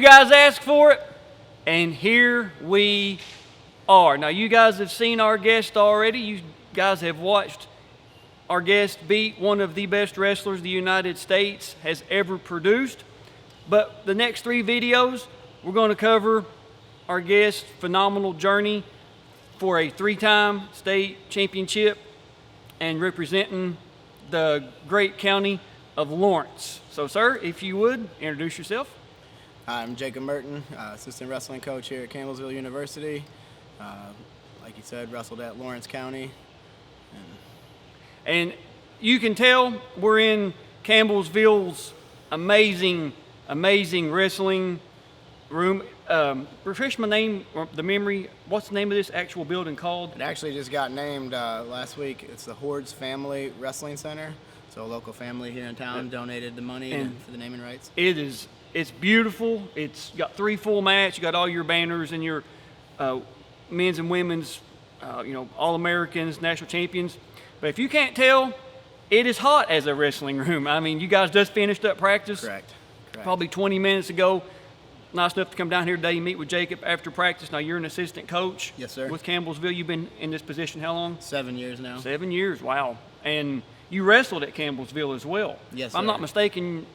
guys asked for it, and here we are. Now, you guys have seen our guest already. You guys have watched our guest beat one of the best wrestlers the United States has ever produced. But the next 3 videos, we're going to cover our guest's phenomenal journey for a 3-time state championship and representing the great county of Lawrence. So, sir, if you would, introduce yourself. I'm Jacob Murton, assistant wrestling coach here at Campbellsville University. Like you said, wrestled at Lawrence County. And you can tell we're in Campbellsville's amazing wrestling room. Refresh my name, the memory. What's the name of this actual building called? It actually just got named last week. It's the Hordes Family Wrestling Center. So a local family here in town donated the money for the naming rights. It's beautiful. It's got 3 full mats. You got all your banners and your men's and women's, All-Americans, national champions. But if you can't tell, it is hot as a wrestling room. I mean, you guys just finished up practice. Correct. Probably 20 minutes ago. Nice enough to come down here today and meet with Jacob after practice. Now, you're an assistant coach. Yes, sir. With Campbellsville. You've been in this position how long? 7 years now. 7 years, wow. And you wrestled at Campbellsville as well. Yes, if I'm not mistaken,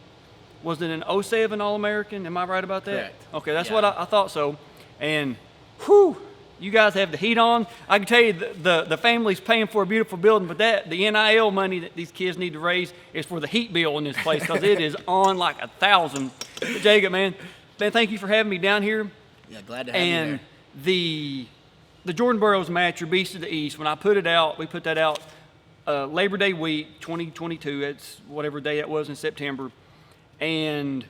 was it an 07 All-American? Am I right about that? Correct. Okay, that's what I thought so. And, whew, you guys have the heat on. I can tell you the family's paying for a beautiful building, but the NIL money that these kids need to raise is for the heat bill in this place because it is on like 1,000. Jacob, man, thank you for having me down here. Yeah, glad to have you here. And the Jordan Burroughs match, your Beast of the East, when I put it out, we put that out Labor Day week, 2022. It's whatever day that was in September. And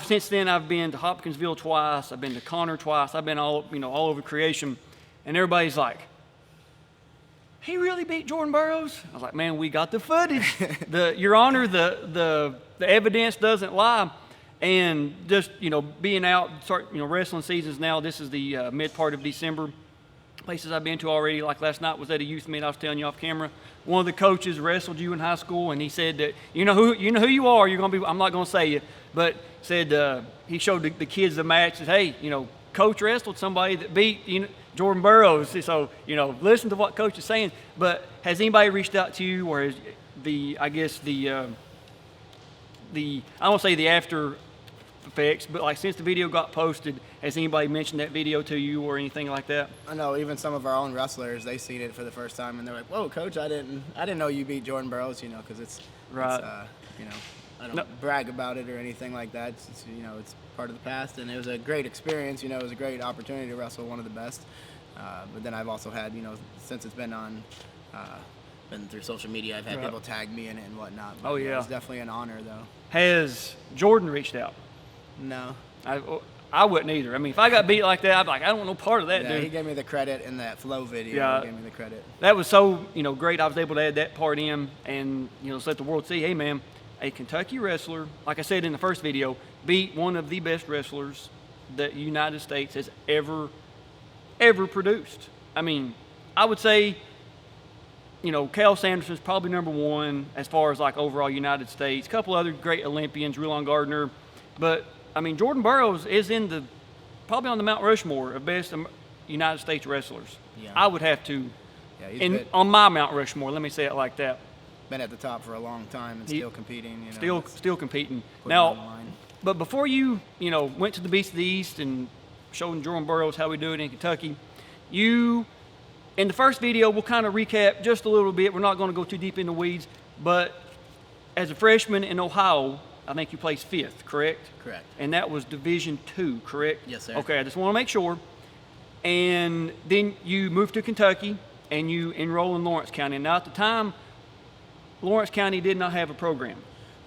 since then I've been to Hopkinsville twice. I've been to Connor twice. I've been all over creation, and everybody's like, "He really beat Jordan Burroughs?" I was like, "Man, we got the footage. Your Honor, the evidence doesn't lie." And just being out, wrestling seasons now. This is the mid part of December. Places I've been to already, like last night was at a youth meet. I was telling you off camera. One of the coaches wrestled you in high school, and he said that you know who you are. You're gonna be. I'm not gonna say you, but said he showed the kids the match. Said, "Hey, Coach wrestled somebody that beat Jordan Burroughs." So listen to what Coach is saying. But has anybody reached out to you, or is I won't say the after effects, but like since the video got posted, has anybody mentioned that video to you or anything like that? I know even some of our own wrestlers, they seen it for the first time and they're like, "Whoa, Coach, I didn't know you beat Jordan Burroughs," because it's right. I don't brag about it or anything like that. It's part of the past, and it was a great experience. It was a great opportunity to wrestle one of the best. But then I've also had, since it's been on, been through social media, I've had people tag me in it and whatnot. But, it's definitely an honor, though. Has Jordan reached out? No. I wouldn't either. I mean, if I got beat like that, I'd be like, I don't want no part of that, dude. He gave me the credit in that Flow video. Yeah, he gave me the credit. That was so, great. I was able to add that part in and, let the world see, hey, man, a Kentucky wrestler, like I said in the first video, beat one of the best wrestlers that the United States has ever produced. I mean, I would say, Cal Sanderson's probably number 1 as far as like overall United States. A couple other great Olympians, Rulon Gardner, but I mean, Jordan Burroughs is probably on the Mount Rushmore of best United States wrestlers. Yeah. I would have to, on my Mount Rushmore, let me say it like that. Been at the top for a long time and still competing. Still competing. Now, but before you, went to the Beast of the East and showing Jordan Burroughs how we do it in Kentucky, in the first video, we'll kind of recap just a little bit. We're not going to go too deep in the weeds, but as a freshman in Ohio, I think you placed 5th, correct? Correct. And that was Division II, correct? Yes, sir. Okay, I just want to make sure. And then you moved to Kentucky and you enroll in Lawrence County. Now, at the time, Lawrence County did not have a program.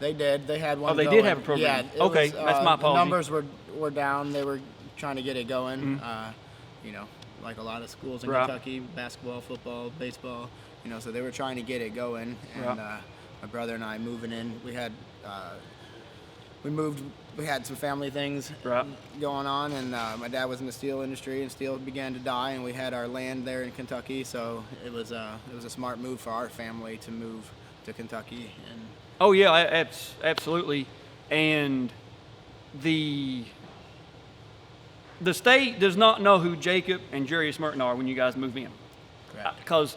They did. They had one. Oh, they did have a program. Yeah. Okay, that's my apology. The numbers were down. They were trying to get it going. Mm-hmm. Like a lot of schools in Kentucky, basketball, football, baseball. So they were trying to get it going. And my brother and I moving in, we had some family things going on, and my dad was in the steel industry, and steel began to die, and we had our land there in Kentucky, so it was a smart move for our family to move to Kentucky. And oh yeah, absolutely. And the state does not know who Jacob and Jacob Murton are when you guys move in. Correct. Because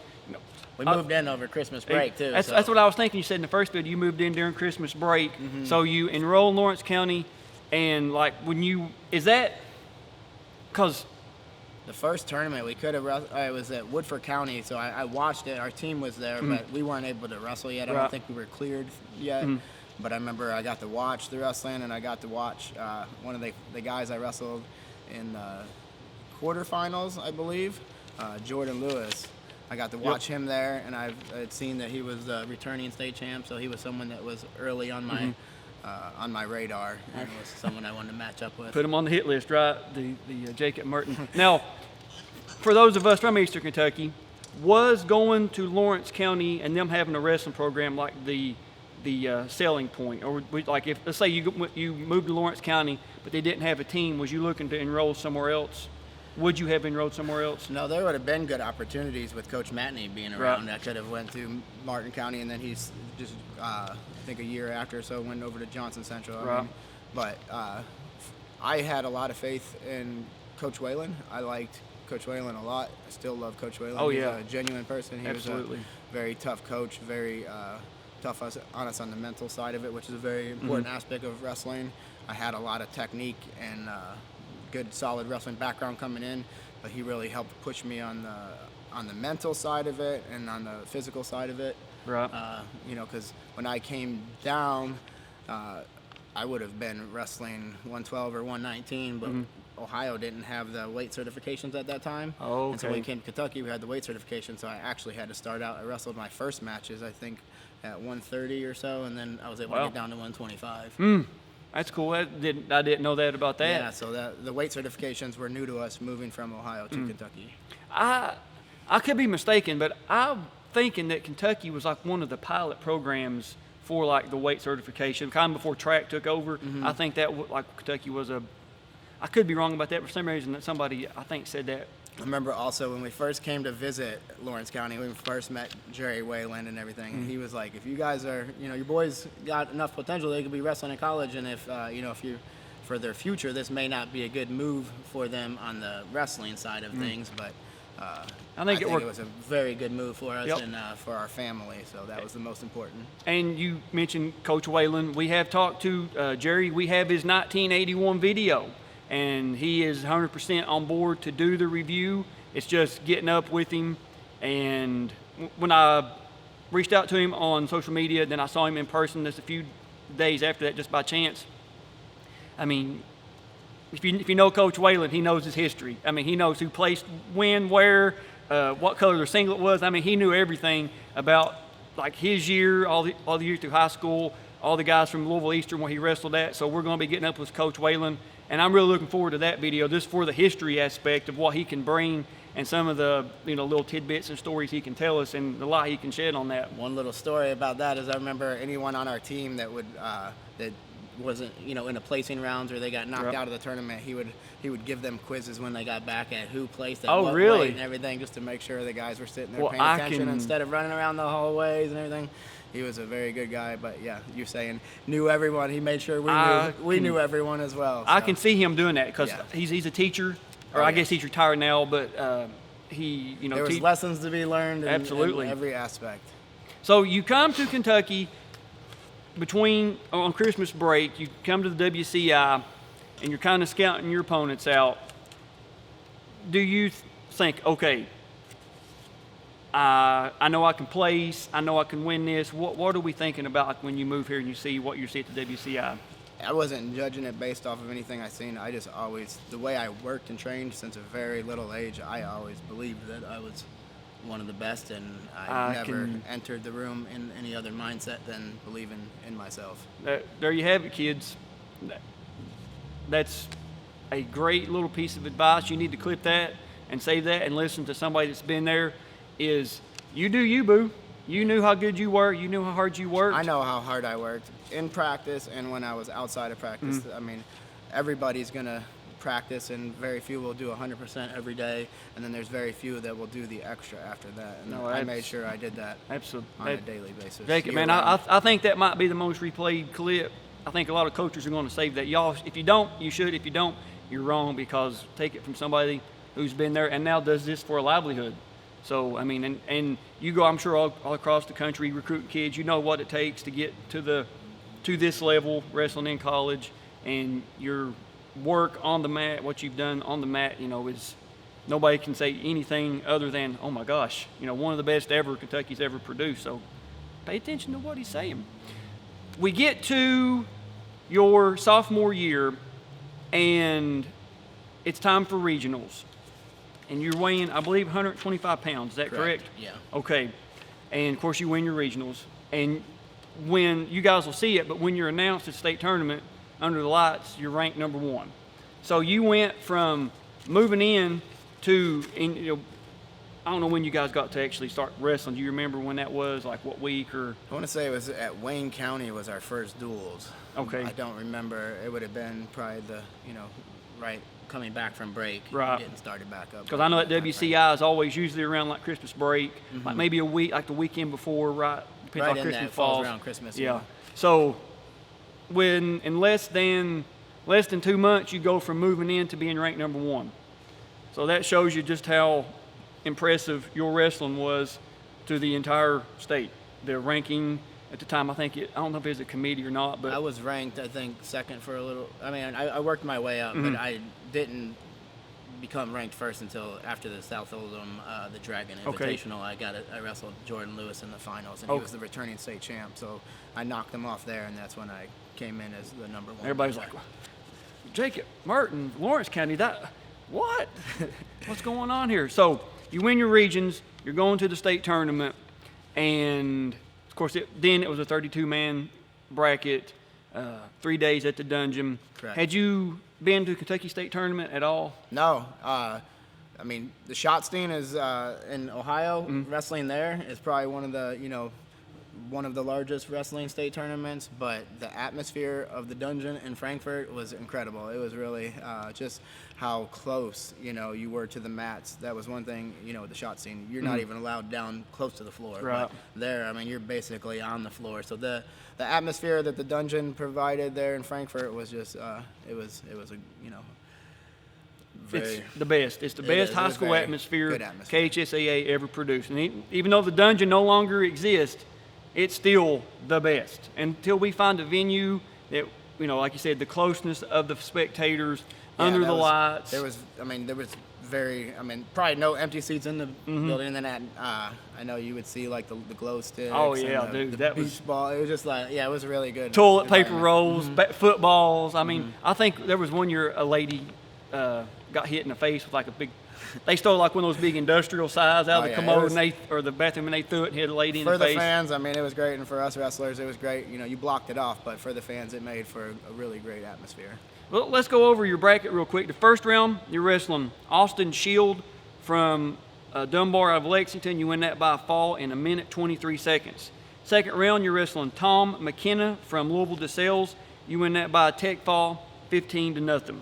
We moved in over Christmas break too. That's what I was thinking. You said in the first video you moved in during Christmas break, so you enroll in Lawrence County, and like is that because the first tournament we could have I was at Woodford County, so I watched it. Our team was there, but we weren't able to wrestle yet. I don't think we were cleared yet. But I remember I got to watch the wrestling, and I got to watch one of the guys I wrestled in the quarterfinals, I believe, Jordan Burroughs. I got to watch him there, and I had seen that he was the returning state champ, so he was someone that was early on my radar, and was someone I wanted to match up with. Put him on the hit list, right? The Jacob Murton. Now, for those of us from Eastern Kentucky, was going to Lawrence County and them having a wrestling program like the selling point, or like if let's say you moved to Lawrence County, but they didn't have a team, was you looking to enroll somewhere else? Would you have enrolled somewhere else? No, there would have been good opportunities with Coach Matney being around. I could have went to Martin County, and then he's just, I think a year after or so, went over to Johnson Central. I mean, but I had a lot of faith in Coach Whalen. I liked Coach Whalen a lot. I still love Coach Whalen. Oh, He's yeah. a genuine person. He was a very tough coach, very tough on us on the mental side of it, which is a very important aspect of wrestling. I had a lot of technique and good solid wrestling background coming in, but he really helped push me on the mental side of it and on the physical side of it. Right. Because when I came down, I would have been wrestling 112 or 119, but Ohio didn't have the weight certifications at that time. Oh, okay. And so when we came to Kentucky, we had the weight certification, so I actually had to start out. I wrestled my first matches, I think, at 130 or so, and then I was able to get down to 125. That's cool. I didn't know that about that. Yeah, so the weight certifications were new to us moving from Ohio to Kentucky. I could be mistaken, but I'm thinking that Kentucky was like one of the pilot programs for like the weight certification, kind of before track took over. I think that like Kentucky was I could be wrong about that. For some reason, that somebody I think said that. I remember also when we first came to visit Lawrence County, we first met Jerry Whalen and everything, and he was like, if you guys are, your boys got enough potential, they could be wrestling in college, and if you, for their future, this may not be a good move for them on the wrestling side of things, but I think it was a very good move for us and for our family, so that was the most important. And you mentioned Coach Whalen. We have talked to Jerry. We have his 1981 video. And he is 100% on board to do the review. It's just getting up with him. And when I reached out to him on social media, then I saw him in person just a few days after that, just by chance. I mean, if you know Coach Whalen, he knows his history. I mean, he knows who placed when, where, what color their singlet was. I mean, he knew everything about like his year, all the years through high school, all the guys from Louisville Eastern where he wrestled at. So we're going to be getting up with Coach Whalen. And I'm really looking forward to that video just for the history aspect of what he can bring and some of the little tidbits and stories he can tell us and the light he can shed on that. One little story about that is I remember anyone on our team that wasn't in the placing rounds or they got knocked out of the tournament, he would give them quizzes when they got back at who placed at what weight and everything, just to make sure the guys were sitting there paying attention instead of running around the hallways and everything. He was a very good guy, but yeah, you're saying knew everyone. He made sure we knew everyone as well. So. I can see him doing that because he's a teacher, or I guess he's retired now, but he there was lessons to be learned in every aspect. So you come to Kentucky on Christmas break. You come to the WCI, and you're kind of scouting your opponents out. Do you think, okay, I know I can place, I know I can win this. What are we thinking about when you move here and you see what you see at the WCI? I wasn't judging it based off of anything I seen. I just always, the way I worked and trained since a very little age, I always believed that I was one of the best, and I never entered the room in any other mindset than believing in myself. There you have it, kids. That's a great little piece of advice. You need to clip that and save that and listen to somebody that's been there. Is you do you, boo. You knew how good you were. You knew how hard you worked. I know how hard I worked in practice and when I was outside of practice. I mean, everybody's going to practice, and very few will do 100% every day, and then there's very few that will do the extra after that. And I made sure I did that on a daily basis. Jacob, man, I think that might be the most replayed clip. I think a lot of coaches are going to save that. Y'all, if you don't, you should. If you don't, you're wrong, because take it from somebody who's been there and now does this for a livelihood. So, I mean, and you go, I'm sure, all across the country recruiting kids. You know what it takes to get to this level, wrestling in college, and your work on the mat, what you've done on the mat, is nobody can say anything other than, oh my gosh, one of the best ever Kentucky's ever produced. So pay attention to what he's saying. We get to your sophomore year, and it's time for regionals. And you're weighing, I believe, 125 pounds. Is that correct? Yeah. Okay. And, of course, you win your regionals. And when you guys will see it, but when you're announced at state tournament under the lights, you're ranked number 1. So you went from moving in to, I don't know when you guys got to actually start wrestling. Do you remember when that was, like what week or? I want to say it was at Wayne County was our first duels. Okay. I don't remember. It would have been probably right coming back from break, right, getting started back up. Because I know that WCI is always usually around like Christmas break, like maybe a week, like the weekend before, right? Depends right on in Christmas that falls falls around Christmas. Yeah. So when in less than 2 months, you go from moving in to being ranked number 1. So that shows you just how impressive your wrestling was to the entire state. The ranking at the time, I don't know if it was a committee or not, but I was ranked, I think, second for a little. I mean, I worked my way up, but I didn't become ranked first until after the South Oldham, the Dragon Invitational. I wrestled Jordan Lewis in the finals, and he was the returning state champ. So I knocked him off there, and that's when I came in as the number 1. Everybody's like, Jacob Murton, Lawrence County, what? What's going on here? So you win your regions, you're going to the state tournament, and of course then it was a 32-man bracket, 3 days at the dungeon. Correct. Had you been to Kentucky State Tournament at all? No. I mean, the Schottenstein is in Ohio. Wrestling there is probably one of the largest wrestling state tournaments, but the atmosphere of the dungeon in Frankfurt was incredible. It was really just how close, you were to the mats. That was one thing, with the Schottenstein. You're not even allowed down close to the floor. Right. But there, I mean, you're basically on the floor. So the atmosphere that the dungeon provided there in Frankfurt was just, it was very, It's the best. It's the best high school atmosphere KHSAA ever produced. And even though the dungeon no longer exists, it's still the best until we find a venue that, like you said, the closeness of the spectators under the lights. There was probably no empty seats in the building. And then I know you would see like the glow sticks. Oh yeah, and dude, the beach ball. It was just like, it was really good. Toilet paper rolls, footballs. I mean, I think there was one year a lady got hit in the face with like a big. They stole like one of those big industrial size out of the commode or the bathroom, and they threw it and hit a lady in the face. For the fans, I mean, it was great, and for us wrestlers, it was great. You blocked it off, but for the fans, it made for a really great atmosphere. Well, let's go over your bracket real quick. The first round, you're wrestling Austin Shield from Dunbar out of Lexington. You win that by a fall in 1:23 seconds. Second round, you're wrestling Tom McKenna from Louisville DeSales. You win that by a tech fall, 15-0.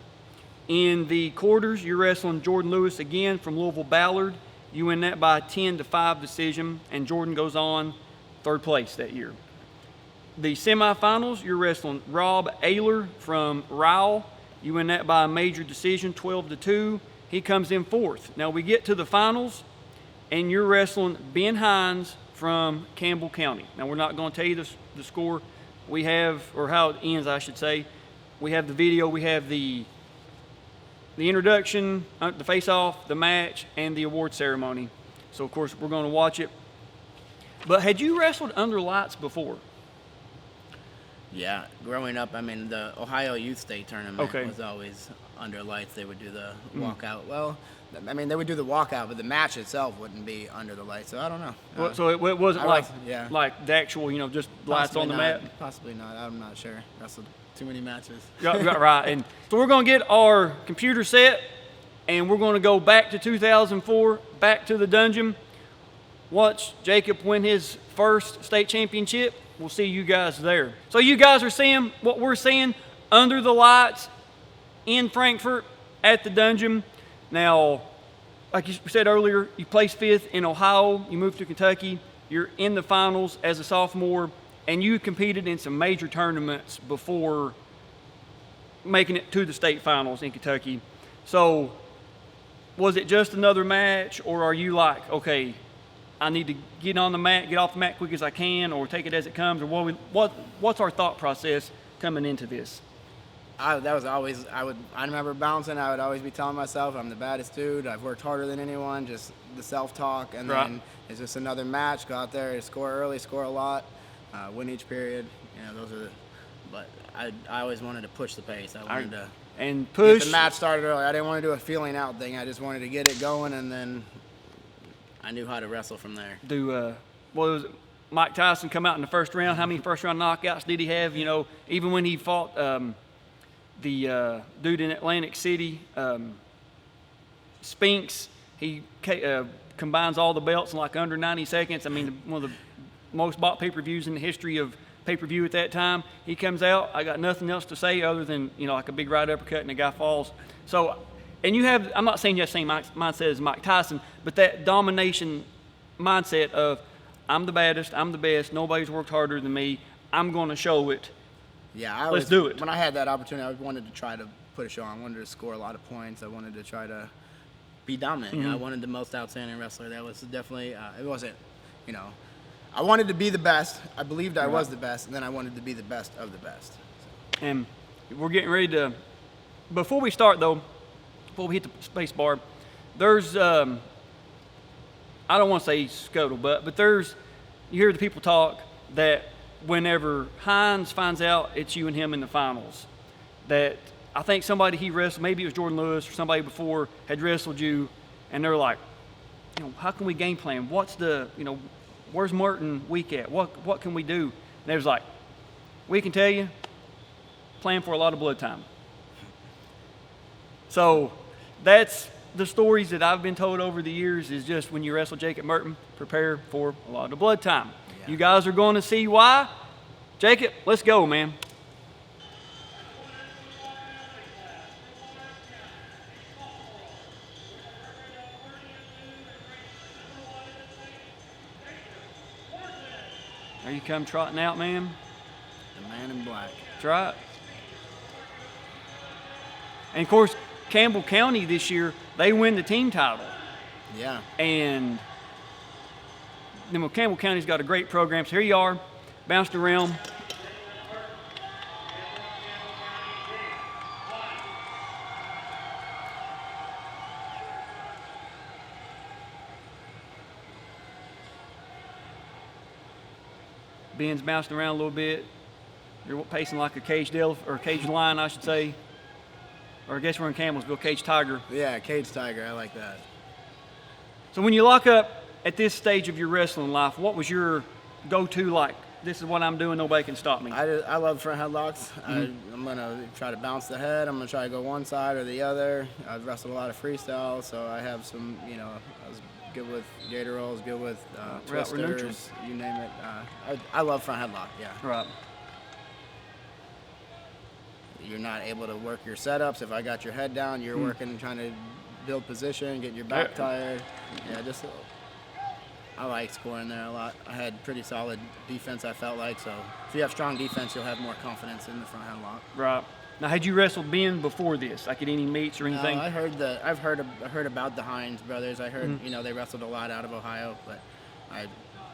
In the quarters, you're wrestling Jordan Lewis again from Louisville Ballard. You win that by a 10-5 decision, and Jordan goes on third place that year. The semifinals, you're wrestling Rob Ayler from Rowell. You win that by a major decision, 12-2. He comes in fourth. Now we get to the finals, and you're wrestling Ben Hines from Campbell County. Now we're not going to tell you the score. We have, or how it ends, I should say. We have the video. We have the introduction, the face-off, the match, and the award ceremony. So, of course, we're going to watch it. But had you wrestled under lights before? Yeah, growing up, I mean, the Ohio Youth State Tournament was always under lights. They would do the walkout. Well, I mean, they would do the walkout, but the match itself wouldn't be under the lights. So I don't know. So it wasn't like the actual, just lights on the mat? Possibly not. I'm not sure. Wrestled too many matches. Right. And so we're going to get our computer set, and we're going to go back to 2004, back to the dungeon. Watch Jacob win his first state championship. We'll see you guys there. So you guys are seeing what we're seeing under the lights in Frankfurt at the dungeon. Now, like you said earlier, you placed fifth in Ohio. You moved to Kentucky. You're in the finals as a sophomore, and you competed in some major tournaments before making it to the state finals in Kentucky. So was it just another match, or are you like, okay, I need to get on the mat, get off the mat quick as I can, or take it as it comes, or what's our thought process coming into this? I remember bouncing. I would always be telling myself, I'm the baddest dude. I've worked harder than anyone. Just the self-talk, and right. Then it's just another match. Go out there, score early, score a lot, win each period. But I always wanted to push the pace. I wanted to push. Get the match started early. I didn't want to do a feeling out thing. I just wanted to get it going, and then I knew how to wrestle from there. Was it Mike Tyson come out in the first round? How many first round knockouts did he have? Even when he fought the dude in Atlantic City, Spinks, he combines all the belts in like under 90 seconds. I mean, one of the most bought pay-per-views in the history of pay-per-view at that time. He comes out, I got nothing else to say other than, like a big right uppercut and the guy falls. So, and I'm not saying you have the same mindset as Mike Tyson, but that domination mindset of, I'm the baddest, I'm the best, nobody's worked harder than me, I'm going to show it. Yeah, let's do it. When I had that opportunity, I wanted to try to put a show on. I wanted to score a lot of points. I wanted to try to be dominant. Mm-hmm. I wanted the most outstanding wrestler. That was definitely, it wasn't, I wanted to be the best. I believed I was the best, and then I wanted to be the best of the best. So. And we're getting ready to, before we start though, before we hit the space bar, there's, I don't want to say scuttlebutt, but you hear the people talk that whenever Hines finds out it's you and him in the finals, that I think somebody he wrestled, maybe it was Jordan Lewis or somebody before, had wrestled you, and they're like, how can we game plan? What's the, where's Merton weak at? What can we do? And they was like, we can tell you, plan for a lot of blood time. So that's the stories that I've been told over the years, is just when you wrestle Jacob Murton, prepare for a lot of blood time. Yeah. You guys are going to see why. Jacob, let's go, man. There you come trotting out, man. The man in black. That's right. And of course, Campbell County this year, they win the team title. Yeah. And then Campbell County's got a great program. So here you are, bounced around. Ben's bouncing around a little bit. You're pacing like a caged elf, or a caged lion, I should say. Or I guess we're in Campbellsville, caged tiger. Yeah, caged tiger. I like that. So when you lock up at this stage of your wrestling life, what was your go-to like? This is what I'm doing, nobody can stop me. I love front headlocks. Mm-hmm. I'm going to try to bounce the head. I'm going to try to go one side or the other. I've wrestled a lot of freestyle, so I have some, I was good with gator rolls, good with twisters, you name it. I love front headlock, yeah. Right. You're not able to work your setups. If I got your head down, you're working, trying to build position, getting your back tired. Yeah, I like scoring there a lot. I had pretty solid defense, I felt like. So if you have strong defense, you'll have more confidence in the front headlock. Right. Now, had you wrestled Ben before this, like at any meets or anything? No, I've heard about the Hines brothers. I heard they wrestled a lot out of Ohio, but I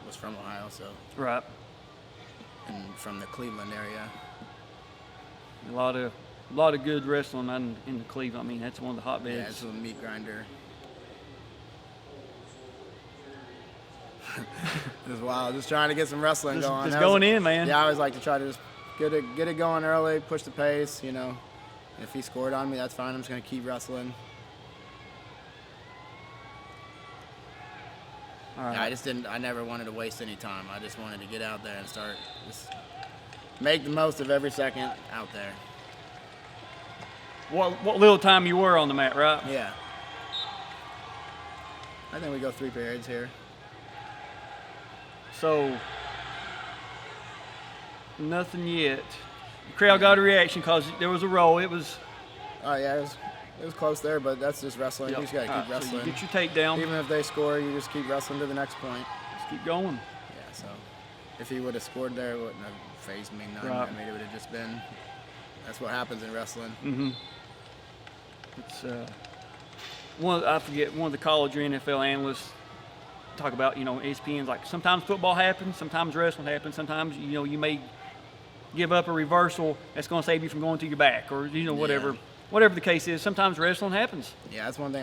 was from Ohio, so. Right. And from the Cleveland area. A lot of good wrestling in the Cleveland. I mean, that's one of the hotbeds. Yeah, it's a meat grinder. It was wild. Just trying to get some wrestling going. Just going in, man. Yeah, I always like to try to just get it going early, push the pace. If he scored on me, that's fine. I'm just gonna keep wrestling. All right. Yeah, I never wanted to waste any time. I just wanted to get out there and start. Just make the most of every second out there. What little time you were on the mat, right? Yeah. I think we go 3 periods here. So, nothing yet. The crowd got a reaction because there was a roll. It was. Oh yeah, it was close there, but that's just wrestling. Yep. You just gotta keep wrestling. So you get your takedown. Even if they score, you just keep wrestling to the next point. Just keep going. Yeah. So, if he would have scored there, it wouldn't have phased me none. Right. I mean, it would have just been That's what happens in wrestling. Mm-hmm. It's I forget, one of the college or NFL analysts talk about, ESPN's like, sometimes football happens, sometimes wrestling happens, sometimes, you may give up a reversal that's going to save you from going to your back, or, whatever the case is. Sometimes wrestling happens. Yeah, that's one thing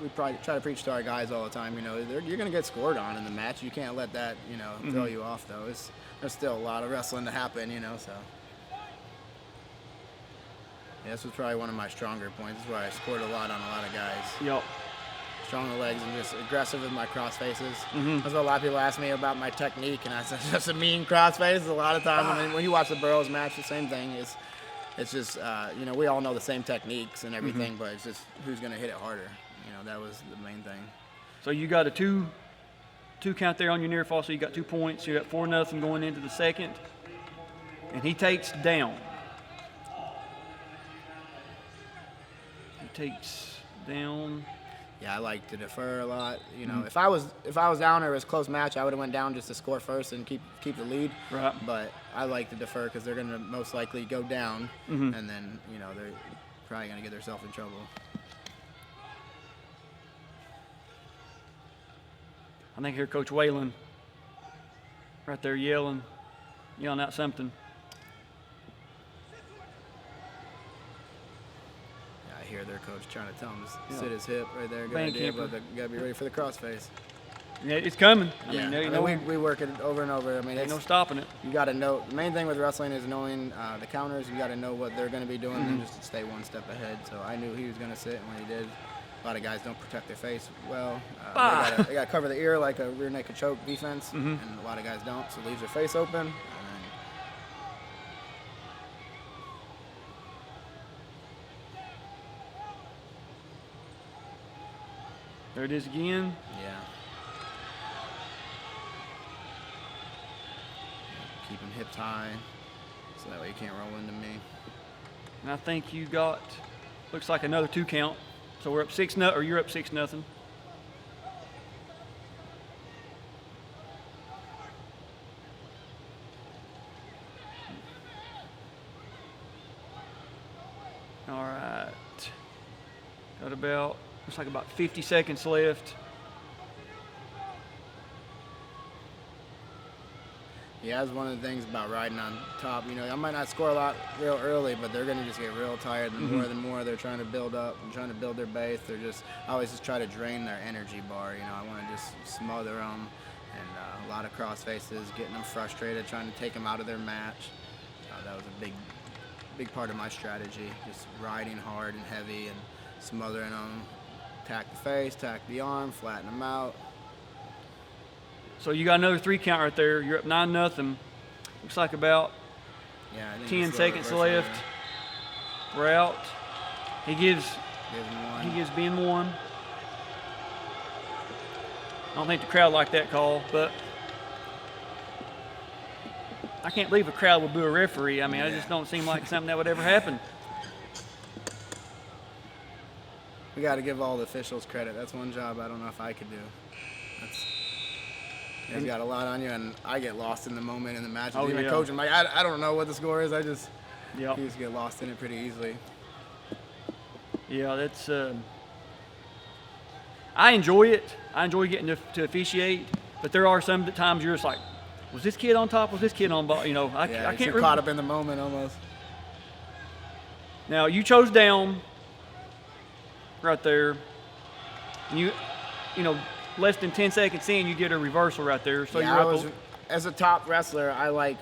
we probably try to preach to our guys all the time. You're going to get scored on in the match. You can't let that, throw you off, though. There's still a lot of wrestling to happen, so. Yeah, this was probably one of my stronger points. This is where I scored a lot on a lot of guys. Yep. Strong in the legs and just aggressive with my cross faces. Mm-hmm. That's what a lot of people ask me about my technique, and I said just a mean cross face. A lot of times, when you watch the Burroughs match, the same thing. It's just, we all know the same techniques and everything, Mm-hmm. but it's just who's going to hit it harder. That was the main thing. So you got a two count there on your near fall, so you got 2 points. You got 4-0 going into the second, and he takes down. Takes down. Yeah, I like to defer a lot. If I was down or it was a close match, I would have went down just to score first and keep the lead. Right. But I like to defer because they're going to most likely go down, and then they're probably going to get themselves in trouble. I think I hear Coach Whalen right there yelling out something. I hear their coach trying to tell him to sit his hip right there. Good idea, but you got to be ready for the crossface. Yeah, it's coming. We work it over and over. Ain't no stopping it. You got to know. The main thing with wrestling is knowing the counters. You got to know what they're going to be doing and just stay one step ahead. So I knew he was going to sit, and when he did, a lot of guys don't protect their face well. They got to cover the ear like a rear naked choke defense, and a lot of guys don't. So leaves their face open. There it is again. Yeah. Keep them hips high, so that way you can't roll into me. And I think you got, looks like another 2 count. So we're up 6-0, or you're up 6-0. All right. Got about, looks like about 50 seconds left. Yeah, that's one of the things about riding on top. I might not score a lot real early, but they're going to just get real tired. The more they're trying to build up and trying to build their base, I always just try to drain their energy bar. I want to just smother them, and a lot of cross faces, getting them frustrated, trying to take them out of their match. That was a big part of my strategy, just riding hard and heavy and smothering them. Tack the face, tack the arm, flatten them out. So you got another 3 count right there. You're up 9-0. Looks like about 10 seconds left. We're out. He gives Ben 1. I don't think the crowd liked that call, but I can't believe a crowd would boo a referee. I mean, it just don't seem like something that would ever happen. We got to give all the officials credit. That's one job I don't know if I could do. He's got a lot on you, and I get lost in the moment in the matches. Even coaching, I don't know what the score is. You just get lost in it pretty easily. Yeah, that's. I enjoy it. I enjoy getting to officiate, but there are some times you're just like, was this kid on top? Was this kid on ball? I can't remember. Caught up in the moment almost. Now you chose down. Right there. And you less than 10 seconds in, you get a reversal right there. So you're as a top wrestler, I like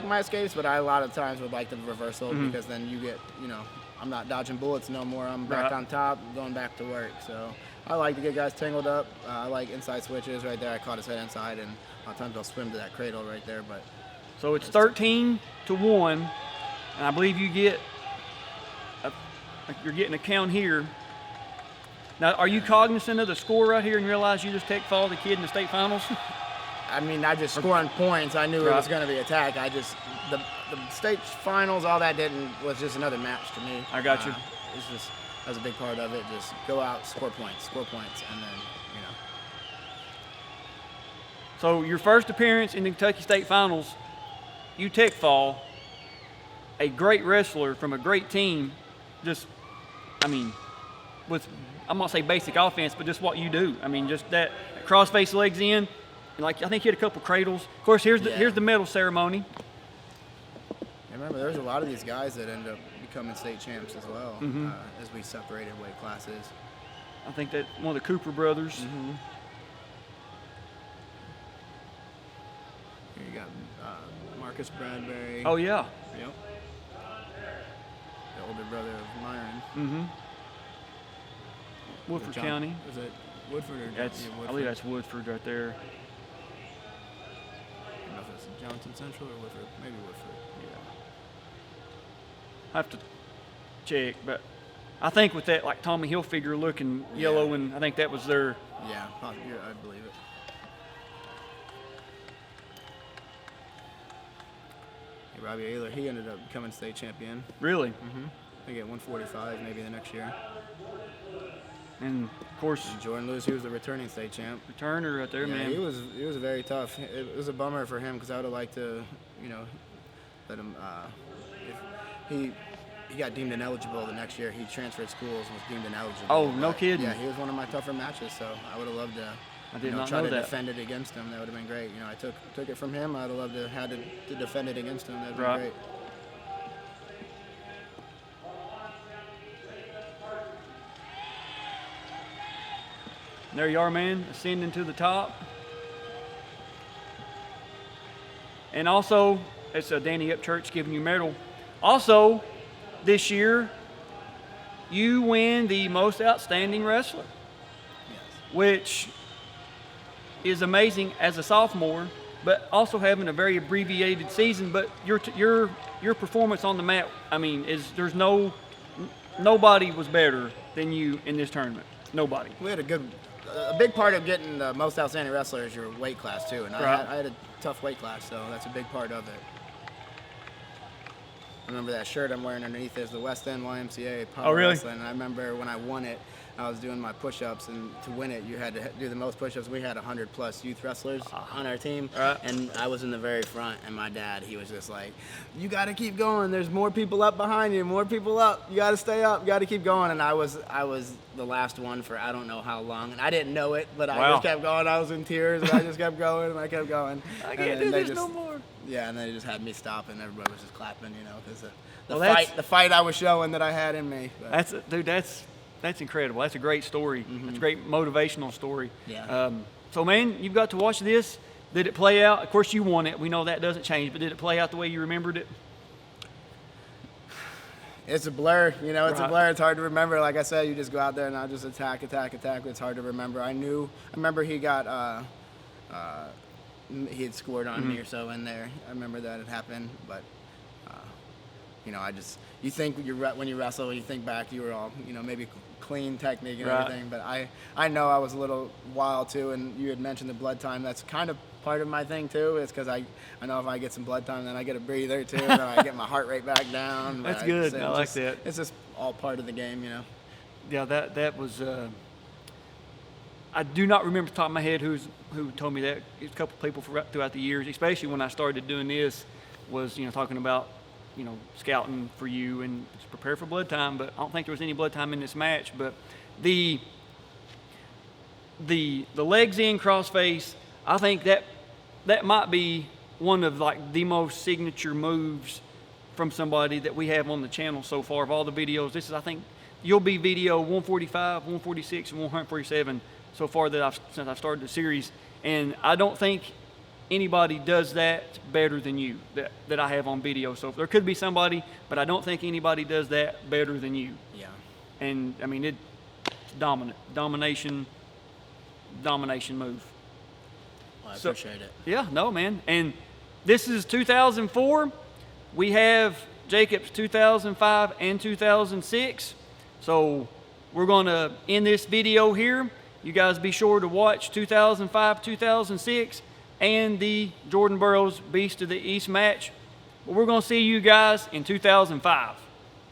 my escapes, but I a lot of times would like the reversal because then you get, I'm not dodging bullets no more. I'm back on top, going back to work. So I like to get guys tangled up. I like inside switches right there. I caught his head inside, and a lot of times they'll swim to that cradle right there. But so it's 13-1, and I believe you get you're getting a count here. Now, are you cognizant of the score right here and realize you just fall the kid in the state finals? I mean, not just scoring points. I knew it was going to be attack. The state finals, all that was just another match to me. I got you. That was a big part of it. Just go out, score points, and then, So your first appearance in the Kentucky State Finals, you tech fall. a great wrestler from a great team, just, I mean, with, I'm going to say basic offense, but just what you do. I mean, just that cross-face legs in. And like, I think he had a couple cradles. Of course, here's the medal ceremony. I remember there was a lot of these guys that ended up becoming state champs as well, as we separated weight classes. I think that one of the Cooper brothers. Here you got Marcus Bradbury. Oh, yeah. Yep. The older brother of Myron. Woodford County. Was it Woodford or That's, Woodford? I believe that's Woodford right there. I don't know if it's Johnson Central or Woodford. Maybe Woodford. I have to check, but I think with that, like Tommy Hilfiger looking yellow, and I think that was their. Yeah, I believe it. Hey, Robbie Ayler, he ended up becoming state champion. Really? I think at 145 maybe the next year. And of course, And Jordan Lewis, he was the returning state champ. returner right there, Yeah, man. he was very tough. It was a bummer for him because I would have liked to, let him. If he got deemed ineligible the next year. He transferred schools and was deemed ineligible. Oh, no kidding. Yeah, he was one of my tougher matches, so I would have loved to. I did not try know to that. defend it against him. That would have been great. I took it from him. I'd have loved to had to defend it against him. That'd Right. be great. There you are, man, ascending to the top. And also, it's Danny Upchurch giving you a medal. Also, this year, you win the most outstanding wrestler, Yes. which is amazing as a sophomore, but also having a very abbreviated season. But your performance on the mat, I mean, nobody was better than you in this tournament. Nobody. We had a big part of getting the most outstanding wrestler is your weight class too, and Right. I had a tough weight class, so that's a big part of it. I remember that shirt I'm wearing underneath is the West End YMCA Power Oh, really? Wrestling, and I remember when I won it, I was doing my push-ups, and to win it, you had to do the most push-ups. We had 100+ youth wrestlers on our team, Right. and I was in the very front, and my dad, he was just like, you got to keep going. There's more people up behind you, more people up. You got to stay up. You got to keep going. And I was the last one for I don't know how long, and I didn't know it, but I Wow. just kept going. I was in tears, and I just kept going, and I kept going. I And can't then do they this no more. Yeah, and then they just had me stop, and everybody was just clapping, because the Well, that's- fight I was showing that I had in me. But. That's incredible. That's a great story. It's a great motivational story. Yeah. So, man, you've got to watch this. Did it play out? Of course, you won it. We know that doesn't change. But did it play out the way you remembered it? It's a blur, it's a Right. blur. It's hard to remember. Like I said, you just go out there and I just attack. It's hard to remember. I remember he got, he had scored on me or so in there. I remember that had happened, but, you think when you wrestle, you think back, you were all, maybe clean technique and Right. everything, but I know I was a little wild too, and you had mentioned the blood time. That's kind of part of my thing too, is because I know if I get some blood time, then I get a breather too, and I get my heart rate back down. That's But good. it's I like just- that. It's just all part of the game, Yeah, that was. I do not remember off the top of my head who told me that. A couple of people throughout the years, especially when I started doing this, was talking about scouting for you and prepare for blood time. But I don't think there was any blood time in this match. But the legs in crossface, I think that might be one of like the most signature moves from somebody that we have on the channel so far of all the videos. This is, I think, you'll be video 145, 146, and 147 so far since I've started the series, and I don't think anybody does that better than you that I have on video. So there could be somebody, but I don't think anybody does that better than you. Yeah. And I mean, it's domination move. Well, I So- appreciate it. Yeah, no, man. And this is 2004. We have Jacob's 2005 and 2006. So we're going to end this video here. You guys be sure to watch 2005, 2006, and the Jordan Burroughs Beast of the East match. But we're going to see you guys in 2005.